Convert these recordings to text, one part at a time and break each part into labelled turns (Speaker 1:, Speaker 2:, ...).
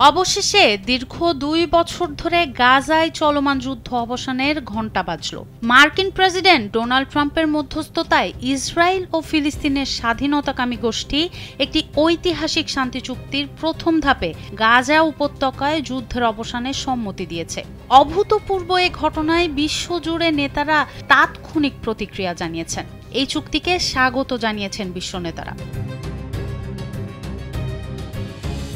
Speaker 1: অবশেষে দীর্ঘ 2 বছর ধরে গাজায় চলমান যুদ্ধ অবসানের ঘণ্টা বাজল। মার্কিন প্রেসিডেন্ট ডোনাল্ড ট্রাম্পের মধ্যস্থতায় ইসরায়েল ও ফিলিস্তিনের স্বাধীনতাকামী গোষ্ঠী একটি ঐতিহাসিক শান্তি চুক্তির প্রথম ধাপে গাজা উপত্যকায় যুদ্ধের অবসানে সম্মতি দিয়েছে। অভূতপূর্ব এ ঘটনায় বিশ্বজুড়ে নেতারা তাৎক্ষণিক প্রতিক্রিয়া জানিয়েছেন। এই চুক্তিকে স্বাগত জানিয়েছেন বিশ্ব নেতারা।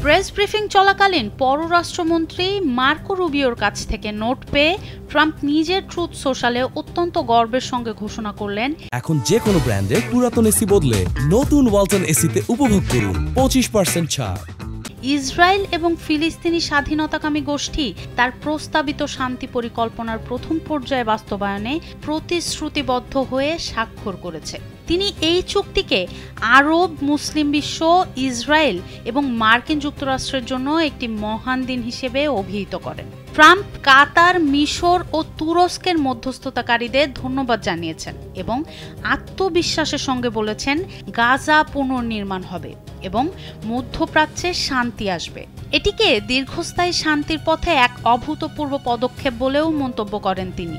Speaker 1: প্রেস ব্রিফিং চলাকালীন পররাষ্ট্রমন্ত্রী মার্কো রুবিওর কাছ থেকে নোট পেয়ে ট্রাম্প নিজের ট্রুথ সোশ্যালে অত্যন্ত গর্বের সঙ্গে ঘোষণা করলেন,
Speaker 2: এখন যে কোনো ব্র্যান্ডের পুরাতন এসি বদলে নতুন ওয়ালটন এসিতে উপভোগ করুন 25% ছাড়।
Speaker 1: ইসরায়েল এবং ফিলিস্তিনি স্বাধীনতাকামী গোষ্ঠী তার প্রস্তাবিত শান্তি পরিকল্পনার প্রথম পর্যায়ে বাস্তবায়নে প্রতিশ্রুতিবদ্ধ হয়ে স্বাক্ষর করেছে। তিনি এই চুক্তিকে আরব, মুসলিম বিশ্ব, ইসরায়েল এবং মার্কিন যুক্তরাষ্ট্রের জন্য একটি মহান দিন হিসেবে অভিহিত করেন। ট্রাম্প কাতার, মিশর ও তুরস্কের মধ্যস্থতাকারীদের ধন্যবাদ জানিয়েছেন এবং আত্মবিশ্বাসের সঙ্গে বলেছেন গাজা পুনর্নির্মাণ হবে এবং মধ্যপ্রাচ্যে শান্তি আসবে। এটিকে দীর্ঘস্থায়ী শান্তির পথে এক অভূতপূর্ব পদক্ষেপ বলেও মন্তব্য করেন তিনি।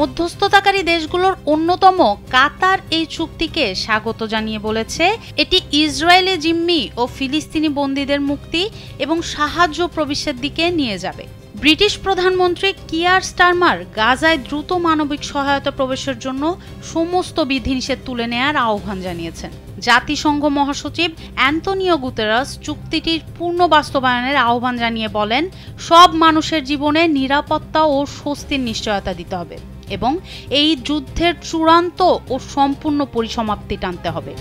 Speaker 1: মধ্যস্থতাকারী দেশগুলোর অন্যতম কাতার এই চুক্তিকে স্বাগত জানিয়ে বলেছে, এটি ইসরায়েলি জিম্মি ও ফিলিস্তিনি বন্দীদের মুক্তি এবং সাহায্য প্রবেশের দিকে নিয়ে যাবে। ব্রিটিশ প্রধানমন্ত্রী কিয়ার স্টারমার গাজায় দ্রুত মানবিক সহায়তা প্রবেশের জন্য সমস্ত বিধিনিষেধ তুলে নেয়ার আহ্বান জানিয়েছেন। জাতিসংঘ মহাসচিব অ্যান্তোনিও গুতেরাস চুক্তিটির পূর্ণ বাস্তবায়নের আহ্বান জানিয়ে বলেন, সব মানুষের জীবনে নিরাপত্তা ও স্বস্তির নিশ্চয়তা দিতে হবে এবং এই যুদ্ধের চূড়ান্ত ও সম্পূর্ণ পরিসমাপ্তি টানতে হবে।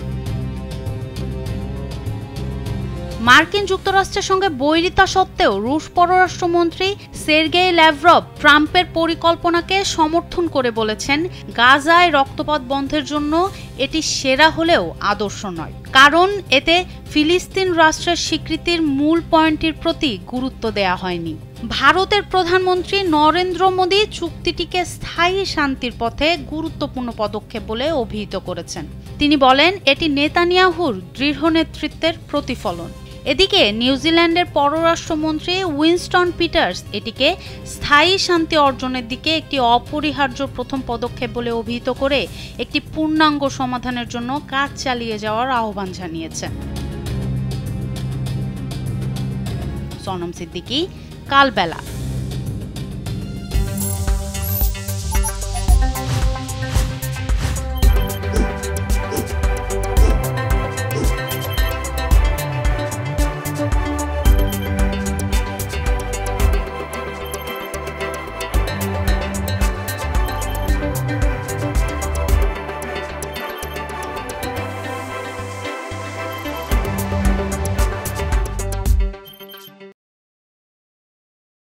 Speaker 1: মার্কিন যুক্তরাষ্ট্রের সঙ্গে বৈরিতা সত্ত্বেও রুশ পররাষ্ট্রমন্ত্রী সের্গেই ল্যাভরভ ট্রাম্পের পরিকল্পনাকে সমর্থন করে বলেছেন, গাজায় রক্তপাত বন্ধের জন্য এটি সেরা হলেও আদর্শ নয়, কারণ এতে ফিলিস্তিন রাষ্ট্রের স্বীকৃতির মূল পয়েন্টটির প্রতি গুরুত্ব দেয়া হয়নি। ভারতের প্রধানমন্ত্রী নরেন্দ্র মোদী চুক্তিটিকে স্থায়ী শান্তির পথে গুরুত্বপূর্ণ পদক্ষেপ বলে অভিহিত করেছেন। তিনি বলেন, এটি নেতানিয়াহুর দৃঢ় নেতৃত্বের প্রতিফলন। এদিকে নিউজিল্যান্ডের পররাষ্ট্রমন্ত্রী উইনস্টন পিটার্স এটিকে স্থায়ী শান্তি অর্জনের দিকে একটি অপরিহার্য প্রথম পদক্ষেপ বলে অভিহিত করে একটি পূর্ণাঙ্গ সমাধানের জন্য কাজ চালিয়ে যাওয়ার আহ্বান জানিয়েছেন। সনম সিদ্দিকী, কালবেলা।